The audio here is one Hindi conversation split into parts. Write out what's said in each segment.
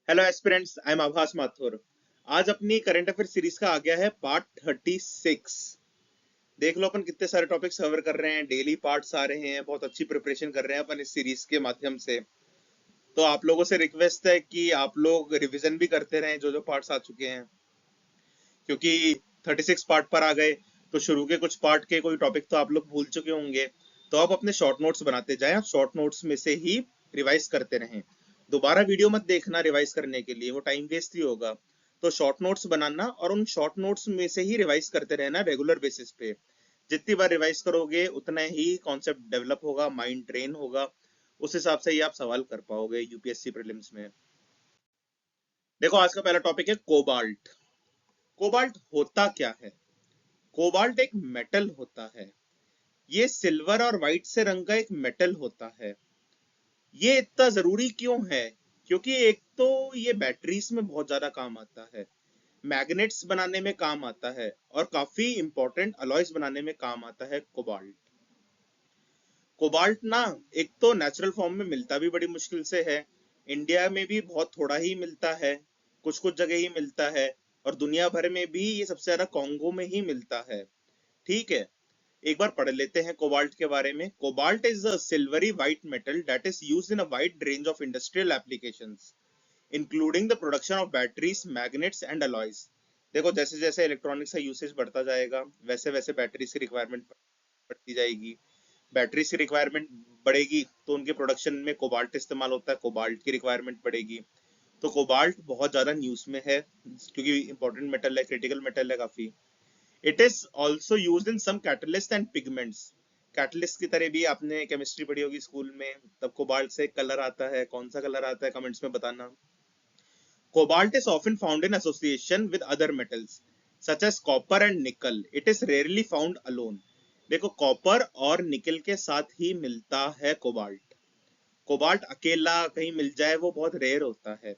हेलो एस्पिरेंट्स, आई एम आभास माथुर। आज अपनी करंट अफेयर सीरीज का आ गया है पार्ट 36। देख लो अपन कितने सारे टॉपिक्स कवर कर रहे हैं, डेली पार्ट्स आ रहे हैं, बहुत अच्छी प्रिपरेशन कर रहे हैं अपन इस सीरीज के माध्यम से। तो आप लोगों से रिक्वेस्ट है कि आप लोग रिवीजन भी करते रहें जो जो पार्ट्स आ चुके हैं, क्योंकि 36 पार्ट पर आ गए तो शुरू के कुछ पार्ट के कोई टॉपिक तो आप लोग भूल चुके होंगे। तो आप अपने शॉर्ट नोट्स बनाते जाएं, शॉर्ट नोट्स में से ही रिवाइज करते रहें। दोबारा वीडियो मत देखना रिवाइज करने के लिए, वो टाइम वेस्ट ही होगा। तो शॉर्ट नोट्स बनाना और उन शॉर्ट नोट्स में से ही रिवाइज करते रहना रेगुलर बेसिस पे। जितनी बार रिवाइज करोगे उतना ही कॉन्सेप्ट डेवलप होगा, माइंड ट्रेन होगा। उस हिसाब से ही आप सवाल कर पाओगे यूपीएससी प्रीलिम्स में। देखो, आज का पहला टॉपिक है कोबाल्ट। कोबाल्ट होता क्या है? कोबाल्ट एक मेटल होता है। ये सिल्वर और व्हाइट से रंग का एक मेटल होता है। ये इतना जरूरी क्यों है? क्योंकि एक तो ये बैटरीज में बहुत ज्यादा काम आता है, मैग्नेट्स बनाने में काम आता है, और काफी इंपॉर्टेंट अलॉयज बनाने में काम आता है कोबाल्ट। कोबाल्ट ना, एक तो नेचुरल फॉर्म में मिलता भी बड़ी मुश्किल से है। इंडिया में भी बहुत थोड़ा ही मिलता है, कुछ कुछ जगह ही मिलता है। और दुनिया भर में भी ये सबसे ज्यादा कॉन्गो में ही मिलता है। ठीक है, एक बार पढ़ लेते हैं कोबाल्ट के बारे में। Cobalt is a silvery white metal that is used in a wide range of industrial applications, including the production of batteries, magnets and alloys. देखो, जैसे जैसे इलेक्ट्रॉनिक्स का यूसेज बढ़ता जाएगा वैसे वैसे बैटरीज की रिक्वायरमेंट बढ़ती जाएगी। बैटरीज की रिक्वायरमेंट बढ़ेगी तो उनके प्रोडक्शन में कोबाल्ट इस्तेमाल होता है, कोबाल्ट की रिक्वायरमेंट बढ़ेगी। तो कोबाल्ट बहुत ज्यादा न्यूज में है क्योंकि इंपॉर्टेंट मेटल है, क्रिटिकल मेटल है काफी। It is also use in some catalyst and pigments. Catalyst की तरह भी आपने केमिस्ट्री पढ़ी होगी स्कूल में, तब कोबाल्ट से कलर आता है। कौन सा कलर आता है कमेंट्स में बताना। Cobalt is often found in association with other metals such as copper and nickel. It is rarely found alone. देखो, कॉपर और निकल के साथ ही मिलता है कोबाल्ट। कोबाल्ट अकेला कहीं मिल जाए वो बहुत रेयर होता है।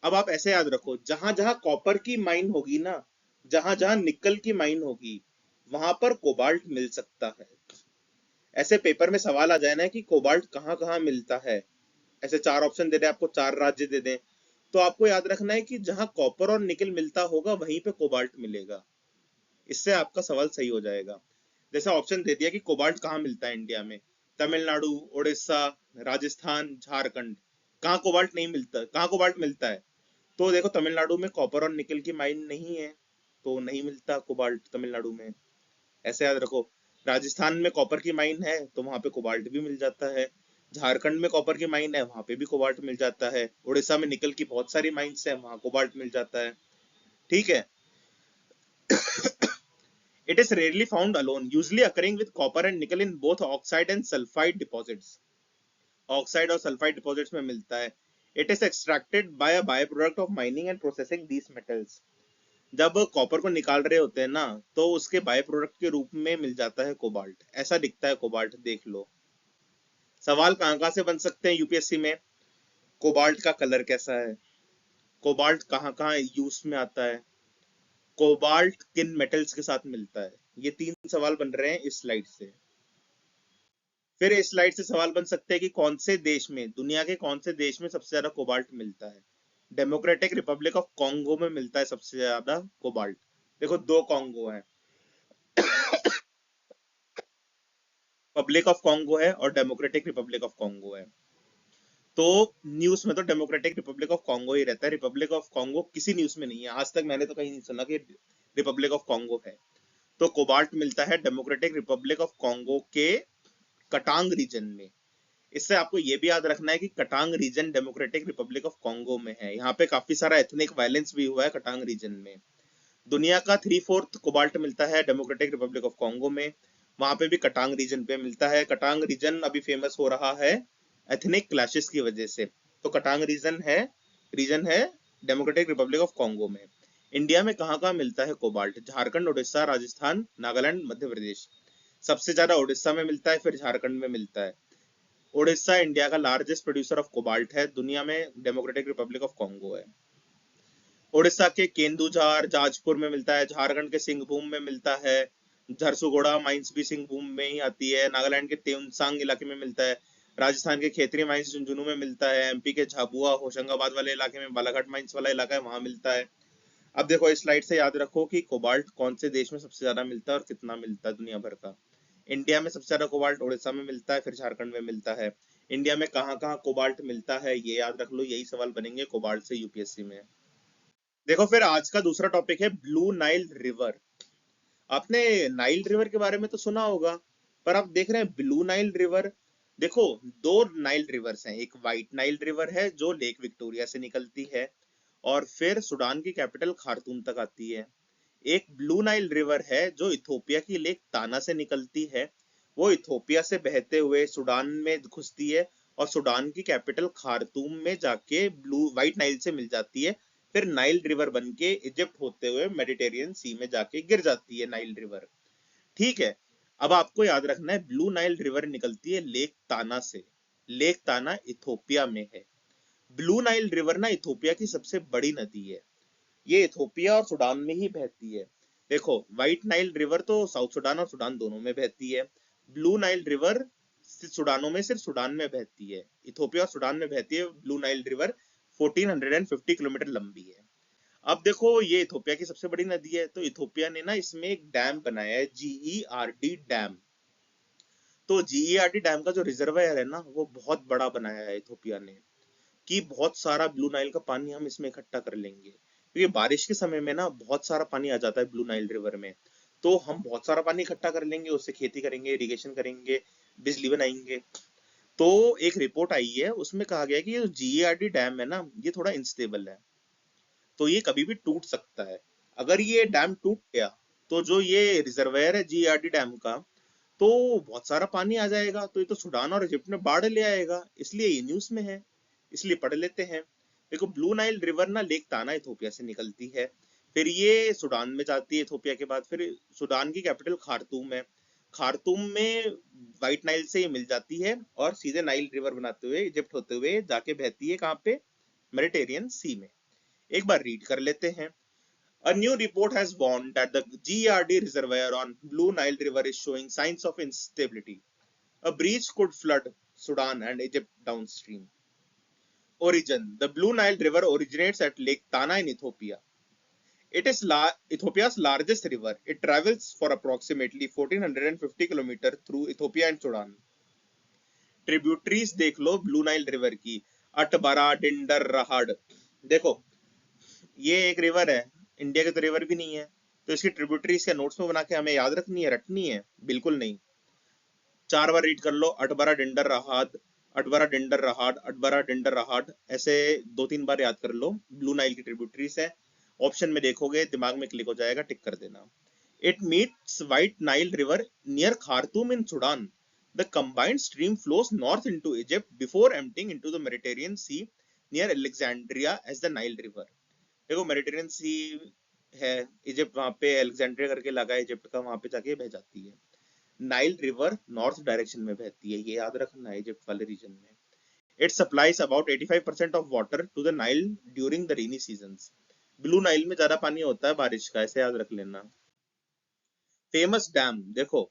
अब आप ऐसे याद रखो, जहां जहां कॉपर की माइन होगी ना, जहां जहां निकल की माइन होगी, वहां पर कोबाल्ट मिल सकता है। ऐसे पेपर में सवाल आ जाए ना कि कोबाल्ट कहाँ कहाँ मिलता है, ऐसे चार ऑप्शन दे दे आपको, चार राज्य दे दें, तो आपको याद रखना है कि जहां कॉपर और निकल मिलता होगा वहीं पे कोबाल्ट मिलेगा। इससे आपका सवाल सही हो जाएगा। जैसे ऑप्शन दे दिया कि कोबाल्ट कहाँ मिलता है इंडिया में, तमिलनाडु, उड़ीसा, राजस्थान, झारखंड। कहाँ कोबाल्ट नहीं मिलता, कहाँ कोबाल्ट मिलता है? तो देखो, तमिलनाडु में कॉपर और निकल की माइन नहीं है, तो नहीं मिलता कोबाल्ट तमिलनाडु में। ऐसे याद रखो, राजस्थान में कॉपर की माइन है तो वहां पे कोबाल्ट भी मिल जाता है। झारखंड में कॉपर की माइन है, वहां पे भी कोबाल्ट मिल जाता है। उड़ीसा में निकल की बहुत सारी माइंस है, वहां कोबाल्ट मिल जाता है। ठीक है। It is rarely found alone, usually occurring with copper and nickel in both oxide and sulphide deposits. Oxide और सल्फाइड डिपॉजिट्स में मिलता है। It is extracted by a by product of mining and processing these metals. जब कॉपर को निकाल रहे होते हैं ना, तो उसके बाय प्रोडक्ट के रूप में मिल जाता है कोबाल्ट। ऐसा दिखता है कोबाल्ट, देख लो। सवाल कहाँ कहाँ से बन सकते हैं यूपीएससी में? कोबाल्ट का कलर कैसा है, कोबाल्ट कहाँ कहाँ यूज में आता है, कोबाल्ट किन मेटल्स के साथ मिलता है। ये तीन सवाल बन रहे हैं इस स्लाइड से। फिर इस स्लाइड से सवाल बन सकते हैं कि कौन से देश में, दुनिया के कौन से देश में सबसे ज्यादा कोबाल्ट मिलता है। डेमोक्रेटिक रिपब्लिक ऑफ कॉन्गो में मिलता है सबसे ज्यादा कोबाल्ट। देखो, दो कॉन्गो है, पब्लिक ऑफ कॉन्गो है और डेमोक्रेटिक रिपब्लिक ऑफ कॉन्गो है। तो न्यूज में तो डेमोक्रेटिक रिपब्लिक ऑफ कॉन्गो ही रहता है, रिपब्लिक ऑफ कॉन्गो किसी न्यूज में नहीं है। आज तक मैंने तो कहीं नहीं सुना कि रिपब्लिक ऑफ कॉन्गो है। तो कोबाल्ट मिलता है डेमोक्रेटिक रिपब्लिक ऑफ कॉन्गो के कटांग रीजन में। इससे आपको ये भी याद रखना है कि Katanga region Democratic Republic of Congo में है। यहाँ पे काफी सारा एथनिक वायलेंस भी हुआ है कटांग रीजन में। दुनिया का 3/4 कोबाल्ट मिलता है डेमोक्रेटिक रिपब्लिक ऑफ कॉन्गो में। वहां पे भी कटांग रीजन पे मिलता है। कटांग रीजन अभी फेमस हो रहा है एथनिक क्लैशेस की वजह से। तो कटांग रीजन है डेमोक्रेटिक रिपब्लिक ऑफ कॉन्गो में। इंडिया में कहाँ कहाँ मिलता है कोबाल्ट? झारखंड, उड़ीसा, राजस्थान, नागालैंड, मध्य प्रदेश। सबसे ज्यादा उड़ीसा में मिलता है, फिर झारखंड में मिलता है। उड़ीसा इंडिया का लार्जेस्ट प्रोड्यूसर ऑफ कोबाल्ट है, दुनिया में डेमोक्रेटिक रिपब्लिक ऑफ कॉन्गो है। उड़ीसा के केंदुझार, जाजपुर में मिलता है। झारखंड के सिंहभूम में मिलता है। झरसुगुड़ा माइंस भी सिंहभूम में ही आती है। नागालैंड के तेउनसांग इलाके में मिलता है। राजस्थान के खेतरी माइंस झुंझुनू में मिलता है, एमपी के झाबुआ होशंगाबाद वाले इलाके में बालाघाट माइंस वाला इलाका है वहां मिलता है। अब देखो इस स्लाइड से याद रखो कि कोबाल्ट कौन से देश में सबसे ज्यादा मिलता है और कितना मिलता है दुनिया भर का। इंडिया में सबसे ज्यादा कोबाल्ट उड़ीसा में मिलता है, फिर झारखंड में मिलता है। इंडिया में कहाँ कहाँ कोबाल्ट मिलता है ये याद रख लो, यही सवाल बनेंगे कोबाल्ट से यूपीएससी में। देखो फिर आज का दूसरा टॉपिक है ब्लू नाइल रिवर। आपने नाइल रिवर के बारे में तो सुना होगा, पर आप देख रहे हैं ब्लू नाइल रिवर। देखो दो नाइल रिवर्स हैं, एक वाइट नाइल रिवर है जो लेक विक्टोरिया से निकलती है और फिर सूडान की कैपिटल खार्तूम तक आती है। एक ब्लू नाइल रिवर है जो इथोपिया की लेक ताना से निकलती है, वो इथोपिया से बहते हुए सूडान में घुसती है और सूडान की कैपिटल खार्तूम में जाके ब्लू वाइट नाइल से मिल जाती है। फिर नाइल रिवर बन के इजिप्ट होते हुए मेडिटेरियन सी में जाके गिर जाती है नाइल रिवर। ठीक है, अब आपको याद रखना है ब्लू नाइल रिवर निकलती है लेक ताना से। लेक ताना इथोपिया में है। ब्लू नाइल रिवर ना इथोपिया की सबसे बड़ी नदी है, ये इथोपिया और सूडान में ही बहती है। देखो व्हाइट नाइल रिवर तो साउथ सूडान और सूडान दोनों में बहती है, ब्लू नाइल रिवर सूडानों में सिर्फ सूडान में बहती है। इथोपिया और सूडान में बहती है ब्लू नाइल रिवर, 1450 किलोमीटर लंबी है। अब देखो ये इथोपिया की सबसे बड़ी नदी है, तो इथोपिया ने ना इसमें एक डैम बनाया है, जीईआरडी डैम। तो जीईआरडी डैम का जो रिजर्वायर है ना वो बहुत बड़ा बनाया है इथोपिया ने, कि बहुत सारा ब्लू नाइल का पानी हम इसमें इकट्ठा कर लेंगे, क्योंकि बारिश के समय में ना बहुत सारा पानी आ जाता है ब्लू नाइल रिवर में। तो हम बहुत सारा पानी इकट्ठा कर लेंगे, उससे खेती करेंगे, इरिगेशन करेंगे, बिजली बनाएंगे। तो एक रिपोर्ट आई है उसमें कहा गया है कि ये जीईआरडी डैम है ना ये थोड़ा इंस्टेबल है, तो ये कभी भी टूट सकता है। अगर ये डैम टूट गया तो जो ये रिजर्वायर है जीईआरडी डैम का, तो बहुत सारा पानी आ जाएगा, तो ये तो सूडान और इजिप्ट में बाढ़ ले आएगा, इसलिए ये न्यूज में है, इसलिए पढ़ लेते हैं। देखो ब्लू नाइल रिवर ना लेक ताना इथोपिया से निकलती है, फिर ये सूडान में जाती है इथोपिया के बाद, फिर सूडान की कैपिटल खार्तूम है। खार्तूम में व्हाइट नाइल से ये मिल जाती है और सीधे नाइल रिवर बनाते हुए इजिप्ट होते हुए जाके बहती है कहाँ पे, मेडिटेरियन सी में। एक बार रीड कर लेते हैं। A new report has warned that the GERD reservoir on Blue Nile River is showing signs of instability. A breach could flood Sudan and Egypt downstream. Origin: the Blue Nile River originates at Lake Tana in Ethiopia. It is Ethiopia's largest river. It travels for approximately 1450 km through Ethiopia and Sudan. Tributaries देख लो ब्लू नाइल रिवर की, अटबरा, डिंडर, रहाड। देखो ये एक रिवर है, इंडिया की तो रिवर भी नहीं है, तो इसकी ट्रिब्यूटरीज के नोट्स में बना के हमें याद रखनी है, रटनी है? बिल्कुल नहीं। 4 बार रीड कर लो, अटबरा डिंडर रहाद, अटबरा डिंडर रहाड, अटबरा डिंडर रहाड, ऐसे 2-3 बार याद कर लो। ब्लू नाइल की ट्रिब्यूटरीज है, ऑप्शन में देखोगे दिमाग में क्लिक हो जाएगा, टिक कर देना। It meets white Nile river near Khartoum in Sudan. The combined stream flows north into Egypt before emptying into the Mediterranean Sea near Alexandria as the Nile River. देखो मेडिटेरियन सी है, इजिप्ट वहां पे अलेक्जेंड्रिया करके लगा है इजिप्ट का, वहां पे जाके बह जाती है। नाइल रिवर नॉर्थ डायरेक्शन में बहती है, ये याद रखना है इजिप्ट वाले रीजन में। It supplies about 85% of water to the Nile during the rainy seasons. Blue Nile में ज्यादा पानी होता है बारिश का, ऐसे याद रख लेना। फेमस डैम देखो,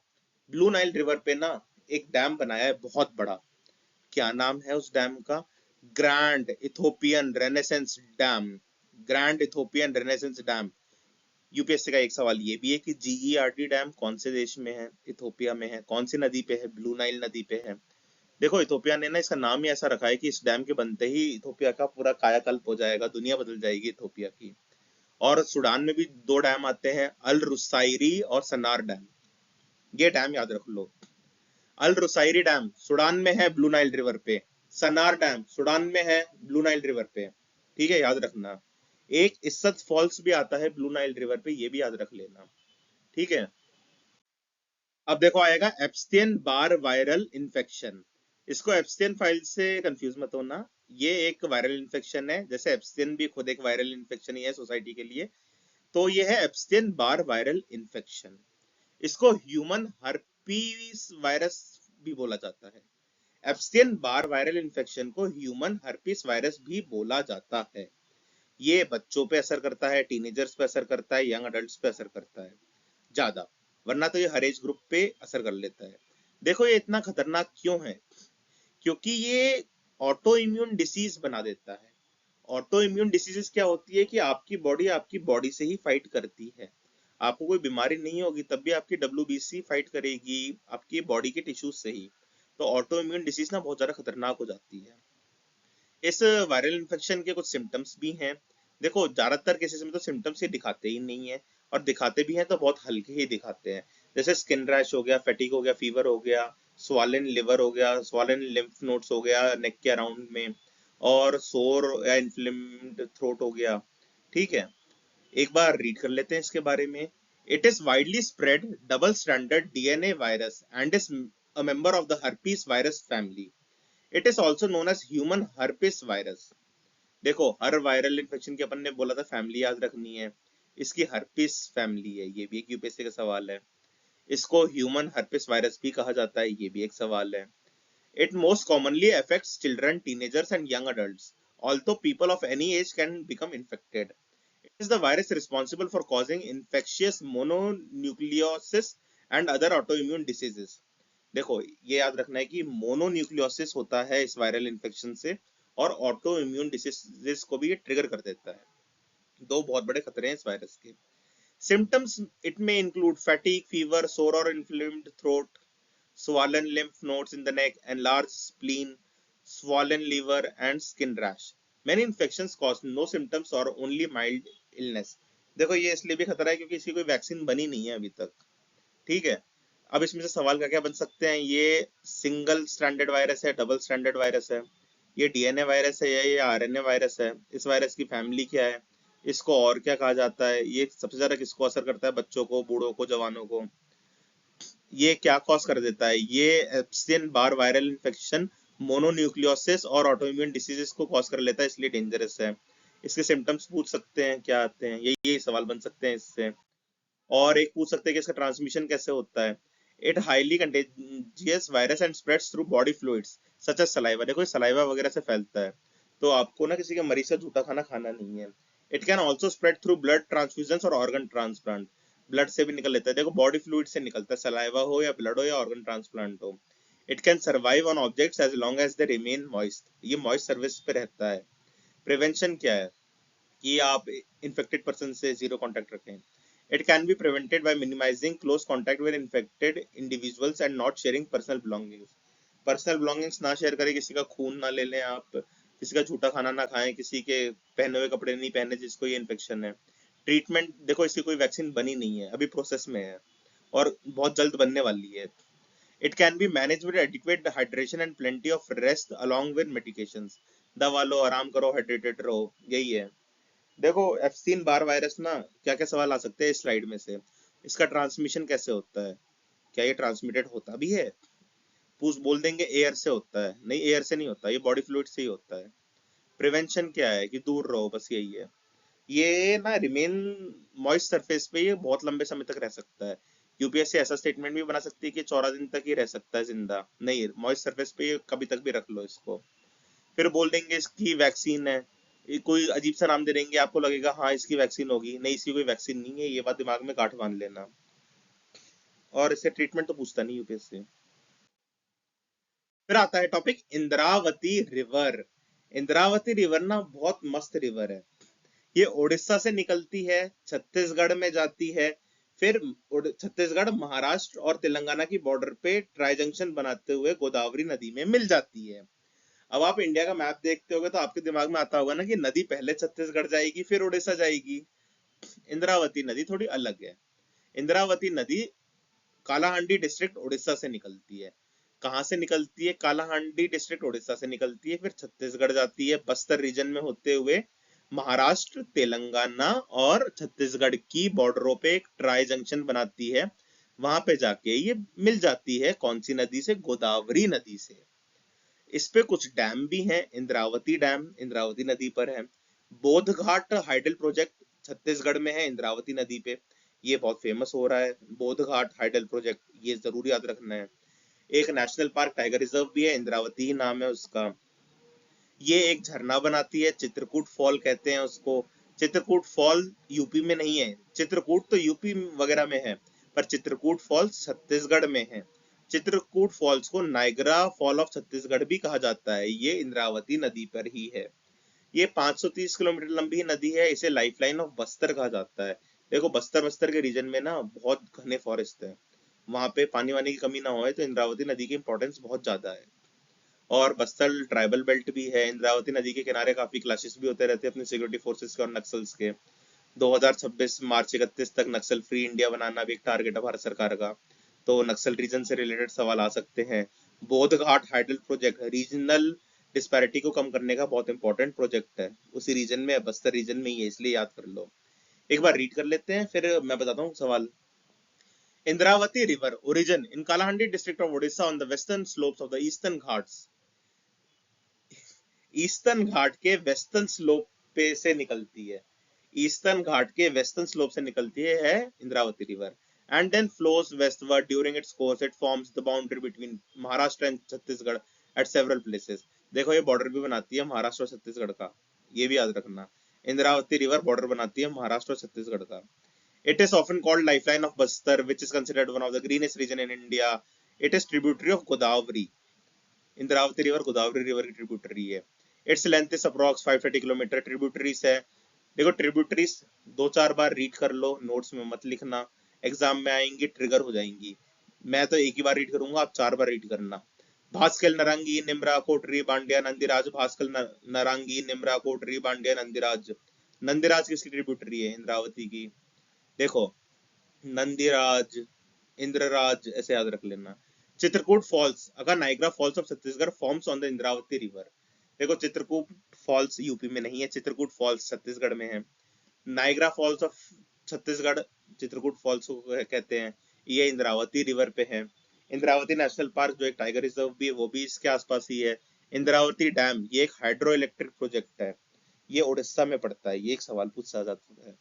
ब्लू नाइल रिवर पे ना एक डैम बनाया है बहुत बड़ा, क्या नाम है उस डैम का? Grand Ethiopian renaissance dam. Grand Ethiopian renaissance dam. UPSC का एक सवाल ये भी है कि जीईआरडी डैम कौन से देश में है? इथोपिया में है। कौन सी नदी पे है? ब्लू नाइल नदी पे है। देखो इथोपिया ने ना इसका नाम ही ऐसा रखा है कि इस डैम के बनते ही इथोपिया का पूरा कायाकल्प हो जाएगा, दुनिया बदल जाएगी इथोपिया की। और सूडान में भी 2 डैम आते हैं, अल रुसाइरी और सनार डैम, ये डैम याद रख लो। अल रुसाइरी डैम सूडान में है ब्लू नाइल रिवर पे, सनार डैम सूडान में है ब्लू नाइल रिवर पे, ठीक है, याद रखना। एक इस्सत फॉल्स भी आता है ब्लू नाइल रिवर पे, ये भी याद रख लेना, ठीक है। अब देखो आएगा एब्स्टियन बार वायरल इन्फेक्शन। इसको एब्स्टियन फाइल से कंफ्यूज मत होना, ये एक वायरल इन्फेक्शन है, जैसे एब्स्टियन भी खुद एक वायरल इन्फेक्शन ही है सोसाइटी के लिए। तो ये है एब्स्टियन बार वायरल इन्फेक्शन। इसको ह्यूमन हर्पीस वायरस भी बोला जाता है। एब्स्टियन बार वायरल इन्फेक्शन को ह्यूमन हर्पीस वायरस भी बोला जाता है। ये बच्चों पे असर करता है, टीनेजर्स पे असर करता है, यंग अडल्ट्स पे असर करता है ज्यादा, वरना तो ये हर एज ग्रुप पे असर कर लेता है। देखो ये इतना खतरनाक क्यों है? क्योंकि ये ऑटो इम्यून डिसीज बना देता है। ऑटो इम्यून डिसीजेस क्या होती है कि आपकी बॉडी से ही फाइट करती है। आपको कोई बीमारी नहीं होगी तब भी आपकी डब्ल्यूबीसी फाइट करेगी आपकी बॉडी के टिश्यूज से ही। तो ऑटो इम्यून डिसीज ना बहुत ज्यादा खतरनाक हो जाती है। इस वायरल इन्फेक्शन के कुछ सिम्टम्स भी हैं। देखो ज्यादातर केसेस में तो सिम्टम्स ये दिखाते ही नहीं है, और दिखाते भी हैं तो बहुत हल्के ही दिखाते हैं। जैसे स्किन रैश हो गया, फैटिग हो गया, फीवर हो गया, स्वालन लिवर हो गया, स्वालन लिम्फ नोड्स हो गया नेक के अराउंड में, और सोर या इन्फ्लेम्ड थ्रोट हो गया। ठीक है, एक बार रीड कर लेते हैं इसके बारे में। It is widely spread double standard DNA virus and is a member of the herpes virus family. It is also known as human herpes virus. देखो हर वायरल इन्फेक्शन की अपन ने बोला था फैमिली याद रखनी है, इसकी हर्पिस फैमिली है, ये भी एक यूपीएससी का सवाल है। इसको ह्यूमन हर्पिस वायरस भी कहा जाता है, ये भी एक सवाल है। It most commonly affects children, teenagers and young adults, although people of any as can become infected. It is the virus responsible for causing infectious mononucleosis and other autoimmune diseases. देखो ये याद रखना है कि मोनोन्यूक्लियोसिस होता है इस वायरल इन्फेक्शन से, और ऑटो इम्यून डिसीजेस को भी ये ट्रिगर कर देता है। दो बहुत बड़े खतरे हैं इस वायरस के। सिम्टम्स इट में इंक्लूड फैटिक, फीवर, सोर और inflamed throat, swollen lymph nodes in the neck, enlarged spleen, swollen liver, and skin rash. Many infections cause no symptoms or only mild illness. देखो ये इसलिए भी खतरा है क्योंकि इसकी कोई वैक्सीन बनी नहीं है अभी तक। ठीक है, अब इसमें से सवाल क्या क्या बन सकते हैं। ये सिंगल स्ट्रैंडेड वायरस है, डबल स्ट्रैंडेड वायरस है, ये डीएनए वायरस है या ये आरएनए वायरस है, इस वायरस की फैमिली क्या है, इसको और क्या कहा जाता है, ये सबसे ज्यादा किसको असर करता है, बच्चों को, बूढ़ों को, जवानों को, ये क्या कॉज कर देता है। ये एप्सियन बार वायरल इन्फेक्शन मोनोन्यूक्लियोसिस और ऑटोइम्यून डिसीजेस को कॉज कर लेता है, इसलिए डेंजरस है। इसके सिम्टम्स पूछ सकते हैं क्या आते हैं, यही सवाल बन सकते हैं इससे। और एक पूछ सकते हैं कि इसका ट्रांसमिशन कैसे होता है। It highly contagious virus and spreads through body fluids such as saliva. देखो सलाइवा वगैरह से फैलता है, तो आपको ना किसी के मरीज का झूठा खाना खाना नहीं है। It can also spread through blood transfusion और ऑर्गन ट्रांसप्लांट। ब्लड से भी निकल लेता है, देखो बॉडी फ्लूइड से निकलता है, सलाइवा हो या ब्लड हो या ऑर्गन ट्रांसप्लांट हो। It can survive on objects as long as they remain moist. ये मॉइस्ट सर्विस पे रहता है। प्रिवेंशन क्या है कि आप इन्फेक्टेड पर्सन से जीरो कांटेक्ट रखें। It can be prevented by minimizing close contact with infected individuals and not sharing personal belongings. Personal belongings ना शेयर करें, किसी का खून ना ले लें आप, किसी का झूठा खाना ना खाएं, किसी के पहने हुए कपड़े नहीं पहने जिसको ये इन्फेक्शन है। ट्रीटमेंट देखो इसकी कोई वैक्सीन बनी नहीं है, अभी प्रोसेस में है और बहुत जल्द बनने वाली है। It can be managed with adequate hydration and plenty of rest along with medications. दवा लो, आराम करो, हाइड्रेटेड रहो, यही है। देखो एफसीन बार वायरस ना क्या क्या सवाल आ सकते हैं इस स्लाइड में से। इसका ट्रांसमिशन कैसे होता है, क्या ये ट्रांसमिटेड होता भी है, पूछ बोल देंगे एयर से होता है, नहीं एयर से नहीं होता, ये बॉडी फ्लूइड से ही होता है। प्रिवेंशन क्या है कि दूर रहो, बस यही है। ये ना रिमेन मॉइस्ट सरफेस पे ये बहुत लंबे समय तक रह सकता है। यूपीएससी ऐसा स्टेटमेंट भी बना सकती है कि 14 दिन तक ही रह सकता है जिंदा, नहीं मॉइस्ट सरफेस पे ये कभी तक भी रख लो इसको। फिर बोल देंगे इसकी वैक्सीन है, कोई अजीब सा नाम दे देंगे, आपको लगेगा हाँ इसकी वैक्सीन होगी, नहीं इसकी कोई वैक्सीन नहीं है, ये बात दिमाग में गांठ बांध लेना। और इससे ट्रीटमेंट तो पूछता नहीं यूपीएससी। फिर आता है topic Indravati river. Indravati river ना बहुत मस्त रिवर है। ये उड़ीसा से निकलती है, छत्तीसगढ़ में जाती है, फिर छत्तीसगढ़, महाराष्ट्र और तेलंगाना की बॉर्डर पे ट्राई जंक्शन बनाते हुए गोदावरी नदी में मिल जाती है। अब आप इंडिया का मैप देखते होगे तो आपके दिमाग में आता होगा ना कि नदी पहले छत्तीसगढ़ जाएगी फिर उड़ीसा जाएगी। इंद्रावती नदी थोड़ी अलग है। इंद्रावती नदी कालाहांडी डिस्ट्रिक्ट उड़ीसा से निकलती है। कहाँ से निकलती है? कालाहांडी डिस्ट्रिक्ट उड़ीसा से निकलती है, फिर छत्तीसगढ़ जाती है, बस्तर रीजन में होते हुए महाराष्ट्र, तेलंगाना और छत्तीसगढ़ की बॉर्डरों पे एक ट्राई जंक्शन बनाती है। वहां पे जाके ये मिल जाती है कौन सी नदी से? गोदावरी नदी से। इस पे कुछ डैम भी हैं। इंद्रावती डैम इंद्रावती नदी पर है। बोध घाट हाइडल प्रोजेक्ट छत्तीसगढ़ में है इंद्रावती नदी पे, ये बहुत फेमस हो रहा है। बोध घाट हाइडल प्रोजेक्ट, ये जरूर याद रखना है। एक नेशनल पार्क टाइगर रिजर्व भी है, इंद्रावती ही नाम है उसका। ये एक झरना बनाती है, चित्रकूट फॉल कहते हैं उसको। चित्रकूट फॉल यूपी में नहीं है, चित्रकूट तो यूपी वगैरह में है, पर चित्रकूट फॉल छत्तीसगढ़ में है। चित्रकूट फॉल्स को नायग्रा फॉल ऑफ छत्तीसगढ़ भी कहा जाता है, ये इंद्रावती नदी पर ही है। ये 530 किलोमीटर लंबी नदी है, इसे लाइफलाइन ऑफ बस्तर कहा जाता है। देखो बस्तर के रीजन में ना बहुत घने फॉरेस्ट है, वहां पे पानी वानी की कमी ना होए, तो इंद्रावती नदी की इंपॉर्टेंस बहुत ज्यादा है। और बस्तर ट्राइबल बेल्ट भी है। इंद्रावती नदी के किनारे काफी क्लैशेस भी होते रहते हैं अपने सिक्योरिटी फोर्सेस के और नक्सल्स के। 2026 मार्च 31 तक नक्सल फ्री इंडिया बनाना भी एक टारगेट है भारत सरकार का। तो नक्सल रीजन से रिलेटेड सवाल आ सकते हैं। Bodh Ghat hydel project regional disparity को कम करने का बहुत इंपॉर्टेंट प्रोजेक्ट है, उसी रीजन में, बस्तर रीजन में ही है, इसलिए याद कर लो। एक बार रीड कर लेते हैं फिर मैं बताता हूँ सवाल। Indravati river origin in Kalahandi district of Odisha on the western slopes of the Eastern Ghats. Eastern Ghat के वेस्टर्न स्लोप पे से निकलती है, ईस्टर्न घाट के वेस्टर्न स्लोप से निकलती है Indravati river, and then flows westward during its course it forms the boundary between Maharashtra and Chhattisgarh at several places. देखो ये बॉर्डर भी बनाती है महाराष्ट्र और छत्तीसगढ़ का, ये भी याद रखना। इंद्रावती रिवर बॉर्डर बनाती है महाराष्ट्र और छत्तीसगढ़ का। It is often called lifeline of Bastar which is considered one of the greenest region in India. It is tributary of Godavari. Indravati river Godavari river की ट्रिब्यूटरी है। Its length is approx 530 kilometre. Tributaries है, देखो ट्रिब्यूटरीज दो चार बार रीड कर लो, नोट्स में मत लिखना, एग्जाम में आएंगी ट्रिगर हो जाएंगी। मैं तो एक ही बार रीड करूंगा, आप चार बार रीड करना। भास्कल नरंगी निम्रा कोटरी बांडिया नंदीराज। भास्कल नरंगी निम्रा कोटरी बांडिया नंदीराज। नंदीराज किसकी ट्रिब्यूटरी है? इंद्रावती की। देखो नंदीराज, इंद्रराज ऐसे याद रख लेना। चित्रकूट फॉल्स अगर Niagara falls of Chhattisgarh forms on the Indravati river. देखो चित्रकूट फॉल्स यूपी में नहीं है, चित्रकूट फॉल्स छत्तीसगढ़ में है। Niagara falls of Chhattisgarh Chitrakoot falls को कहते हैं, ये इंद्रावती रिवर पे है। इंद्रावती नेशनल पार्क जो एक टाइगर रिजर्व भी है वो भी इसके आसपास ही है। इंद्रावती डैम ये एक हाइड्रो इलेक्ट्रिक प्रोजेक्ट है, ये उड़ीसा में पड़ता है, ये एक सवाल पूछा जाता है।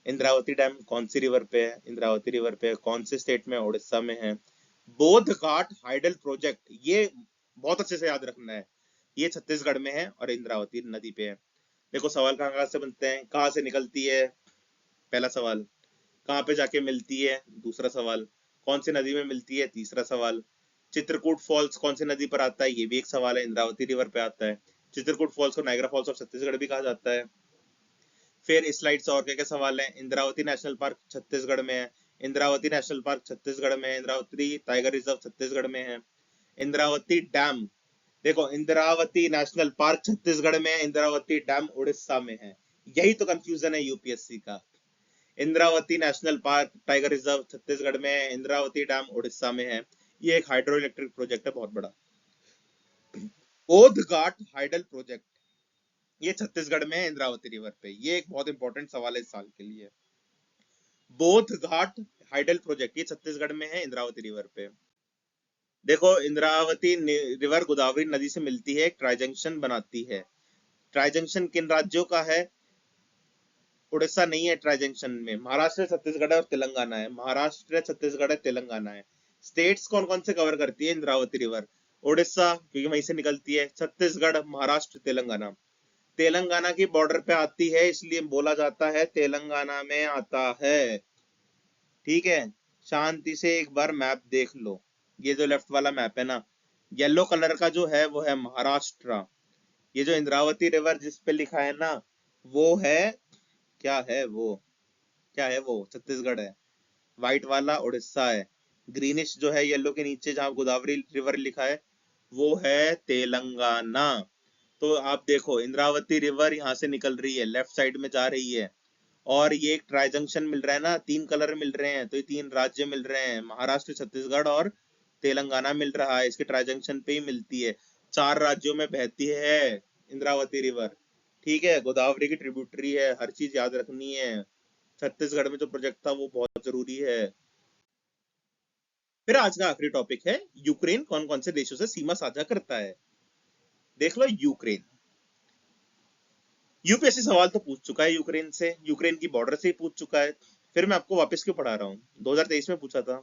इंद्रावती डैम कौन सी रिवर पे है? इंद्रावती रिवर पे कौन से स्टेट में? उड़ीसा में है। बोध घाट हाइडल प्रोजेक्ट ये बहुत अच्छे से याद रखना है, ये छत्तीसगढ़ में है और इंद्रावती नदी पे है। देखो सवाल कहाँ कहाँ से बनते हैं, कहाँ से निकलती है, पहला सवाल। कहाँ पे जाके मिलती है, दूसरा सवाल। कौन सी नदी में मिलती है, तीसरा सवाल। चित्रकूट फॉल्स कौन सी नदी पर आता है, ये भी एक सवाल है, इंद्रावती रिवर पे आता है। चित्रकूट फॉल्स को नाइग्रा फॉल्स ऑफ छत्तीसगढ़ भी कहा जाता है। फिर इस स्लाइड से और क्या क्या सवाल है। इंद्रावती नेशनल पार्क छत्तीसगढ़ में है, इंद्रावती नेशनल पार्क छत्तीसगढ़ में है। इंद्रावती टाइगर रिजर्व छत्तीसगढ़ में है। इंद्रावती डैम, देखो इंद्रावती नेशनल पार्क छत्तीसगढ़ में है, इंद्रावती डैम उड़ीसा में है। यही तो कंफ्यूजन है यूपीएससी का। Indravati national park tiger reserve Chhattisgarh में है, इंद्रावती डैम उड़ीसा में है। ये एक हाइड्रो इलेक्ट्रिक प्रोजेक्ट है बहुत बड़ा। बोध घाट हाइडल प्रोजेक्ट ये छत्तीसगढ़ में है इंद्रावती रिवर पे, ये एक बहुत इंपॉर्टेंट सवाल है इस साल के लिए। बोध घाट हाइडल प्रोजेक्ट ये छत्तीसगढ़ में है इंद्रावती रिवर पे। देखो इंद्रावती रिवर गोदावरी नदी से मिलती है, एक ट्राई जंक्शन बनाती है। ट्राई जंक्शन किन राज्यों का है? उड़ीसा नहीं है ट्राई जंक्शन में, महाराष्ट्र छत्तीसगढ़ और तेलंगाना है। महाराष्ट्र छत्तीसगढ़ है, तेलंगाना है। स्टेट्स कौन कौन से कवर करती है इंद्रावती रिवर? उड़ीसा क्योंकि वहीं से निकलती है, छत्तीसगढ़, महाराष्ट्र, तेलंगाना। तेलंगाना की बॉर्डर पे आती है इसलिए बोला जाता है तेलंगाना में आता है। ठीक है, शांति से एक बार मैप देख लो, ये जो लेफ्ट वाला मैप है ना, येलो कलर का जो है वो है महाराष्ट्र। ये जो इंद्रावती रिवर जिस पे लिखा है ना वो है, क्या है वो, क्या है वो, छत्तीसगढ़ है। व्हाइट वाला उड़ीसा है। ग्रीनिश जो है येलो के नीचे जहां गोदावरी रिवर लिखा है वो है तेलंगाना। तो आप देखो इंद्रावती रिवर यहाँ से निकल रही है, लेफ्ट साइड में जा रही है, और ये एक ट्राई जंक्शन मिल रहा है ना, तीन कलर मिल रहे हैं, तो ये तीन राज्य मिल रहे हैं, महाराष्ट्र, छत्तीसगढ़ और तेलंगाना मिल रहा है, इसके ट्राई जंक्शन पे ही मिलती है। चार राज्यों में बहती है इंद्रावती रिवर। ठीक है, गोदावरी की ट्रिब्यूटरी है, हर चीज याद रखनी है। छत्तीसगढ़ में जो प्रोजेक्ट था वो बहुत जरूरी है। फिर आज का आखिरी टॉपिक है, यूक्रेन कौन कौन से देशों से सीमा साझा करता है। देख लो यूक्रेन, यूपीएससी सवाल तो पूछ चुका है यूक्रेन से, यूक्रेन की बॉर्डर से ही पूछ चुका है, फिर मैं आपको वापस क्यों पढ़ा रहा हूँ? 2023 में पूछा था,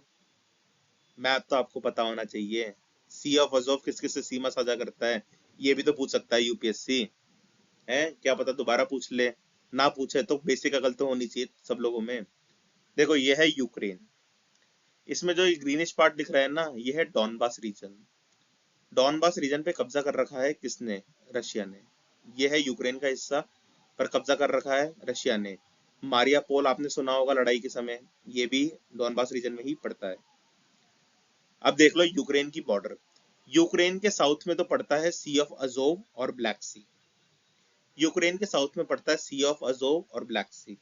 मैप तो आपको पता होना चाहिए। सी ऑफ अजोव किस किस से सीमा साझा करता है, ये भी तो पूछ सकता है यूपीएससी है, क्या पता दोबारा पूछ ले, ना पूछे तो बेसिक अकल तो होनी चाहिए सब लोगों में। देखो ये है यूक्रेन, इसमें जो ग्रीनिश पार्ट दिख रहा है ना, ये है डॉनबास रीजन। डॉनबास रीजन पे कब्जा कर रखा है किसने? रशिया ने। ये है यूक्रेन का हिस्सा, पर कब्जा कर रखा है रशिया ने। मारियापोल आपने सुना होगा लड़ाई के समय, ये भी डॉनबास रीजन में ही पड़ता है। अब देख लो यूक्रेन की बॉर्डर। यूक्रेन के साउथ में तो पड़ता है सी ऑफ अजोव और ब्लैक सी। यूक्रेन के साउथ में पड़ता है सी ऑफ अजोव और ब्लैक सी।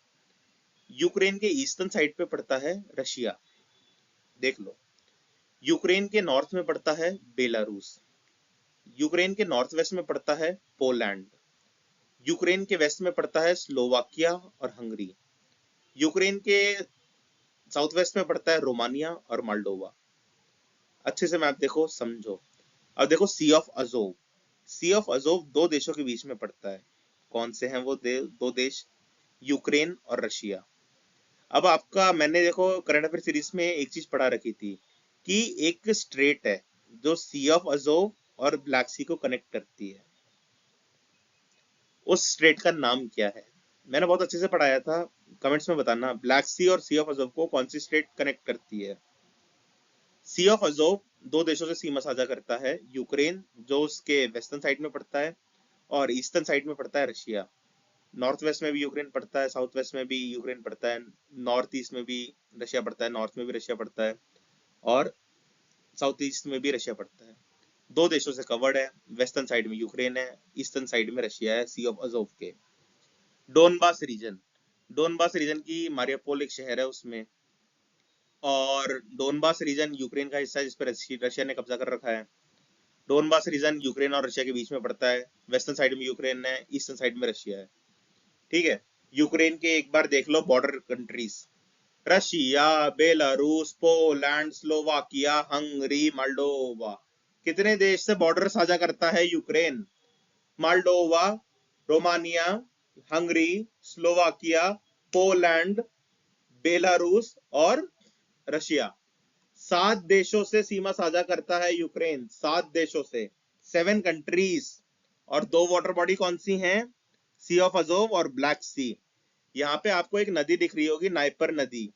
यूक्रेन के ईस्टर्न साइड पे पड़ता है रशिया। देख लो, यूक्रेन के नॉर्थ में पड़ता है बेलारूस। यूक्रेन के नॉर्थ वेस्ट में पड़ता है पोलैंड। यूक्रेन के वेस्ट में पड़ता है स्लोवाकिया और हंगरी। यूक्रेन के साउथ वेस्ट में पड़ता है रोमानिया और मोल्डोवा। अच्छे से मैप देखो, समझो। अब देखो Sea of Azov. Sea of Azov दो देशों के बीच में पड़ता है। कौन से हैं वो दो देश? यूक्रेन और रशिया। अब आपका मैंने देखो करंट अफेयर सीरीज में एक चीज पढ़ा रखी थी कि एक स्ट्रेट है जो सी ऑफ अजोव और ब्लैक सी को कनेक्ट करती है। उस स्ट्रेट का नाम क्या है? मैंने बहुत अच्छे से पढ़ाया था, कमेंट्स में बताना ब्लैक सी और सी ऑफ अजोव को कौन सी स्ट्रेट कनेक्ट करती है। सी ऑफ अजोव दो देशों से सीमा साझा करता है, यूक्रेन जो उसके वेस्टर्न साइड में पड़ता है और ईस्टर्न साइड में पड़ता है रशिया। नॉर्थ वेस्ट में भी यूक्रेन पड़ता है, साउथ वेस्ट में भी यूक्रेन पड़ता है, नॉर्थ ईस्ट में भी रशिया पड़ता है, नॉर्थ में भी रशिया पड़ता है और साउथ ईस्ट में भी रशिया पड़ता है। दो देशों से कवर्ड है। वेस्टर्न साइड में यूक्रेन है, ईस्टर्न साइड में रशिया है सी ऑफ अजोव के। Donbas region. डोनबास रीजन की मारियापोल एक शहर है उसमें। और डोनबास रीजन यूक्रेन का हिस्सा है जिस पर रशिया ने कब्जा कर रखा है। डोनबास रीजन यूक्रेन और रशिया के बीच में पड़ता है। वेस्टर्न साइड में यूक्रेन है, ईस्टर्न साइड में रशिया है। ठीक है। यूक्रेन के एक बार देख लो border countries. Russia, Belarus, Poland, Slovakia, Hungary, Moldova. कितने देश से बॉर्डर साझा करता है Ukraine? Moldova, Romania, Hungary, Slovakia, Poland, Belarus और रशिया। 7 देशों से सीमा साझा करता है यूक्रेन, 7 देशों से, 7 कंट्रीज। और दो वाटर बॉडी कौन सी हैं? सी ऑफ अजोव और ब्लैक सी। यहाँ पे आपको एक नदी दिख रही होगी, नाइपर नदी।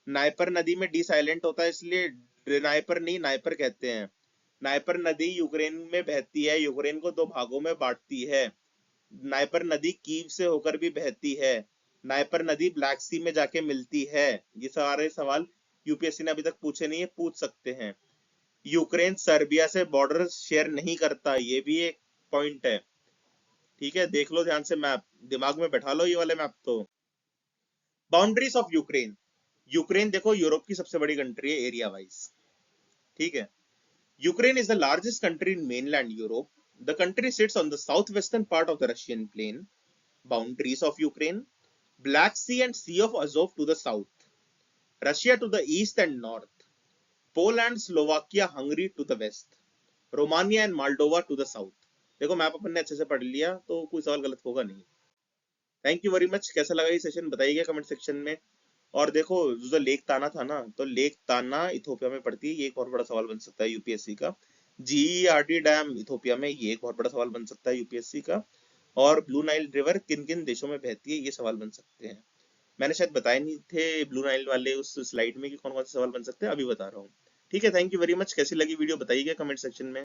नाइपर नदी में डी साइलेंट होता है इसलिए नाइपर नहीं नाइपर कहते हैं। नाइपर नदी यूक्रेन में बहती है, यूक्रेन को दो भागों में बांटती है। नाइपर नदी कीव से होकर भी बहती है। नाइपर नदी ब्लैक सी में जाके मिलती है। ये सारे सवाल यूपीएससी ने अभी तक पूछे नहीं है, पूछ सकते हैं। यूक्रेन सर्बिया से बॉर्डर शेयर नहीं करता, ये भी एक पॉइंट है। ठीक है, देख लो ध्यान से मैप, दिमाग में बैठा लो ये वाले मैप। तो बाउंड्रीज ऑफ यूक्रेन। यूक्रेन देखो यूरोप की सबसे बड़ी कंट्री है एरिया वाइज। ठीक है। Ukraine is the largest country in mainland Europe. The country sits on the south western part of the Russian plain. Boundaries of Ukraine: Black Sea and Sea of Azov to the south, Russia to the east and north, Poland, Slovakia, Hungary to the west, Romania and Moldova to the south। देखो मैप अपन ने अच्छे से पढ़ लिया तो कोई सवाल गलत होगा नहीं। Thank you very much. कैसा लगा ये सेशन बताइएगा कमेंट सेक्शन में। और देखो जो लेक ताना था ना, तो लेक ताना इथोपिया में पड़ती है, ये एक बहुत बड़ा सवाल बन सकता है यूपीएससी का। जीईआरडी डैम इथोपिया में, ये एक बहुत बड़ा सवाल बन सकता है यूपीएससी का। और ब्लू नाइल रिवर किन किन देशों में बहती है, ये सवाल बन सकते हैं। मैंने शायद बताए नहीं थे ब्लू नाइल वाले उस स्लाइड में कि कौन कौन से सवाल बन सकते हैं, अभी बता रहा हूँ। ठीक है, थैंक यू वेरी मच। कैसी लगी वीडियो बताइएगा कमेंट सेक्शन में।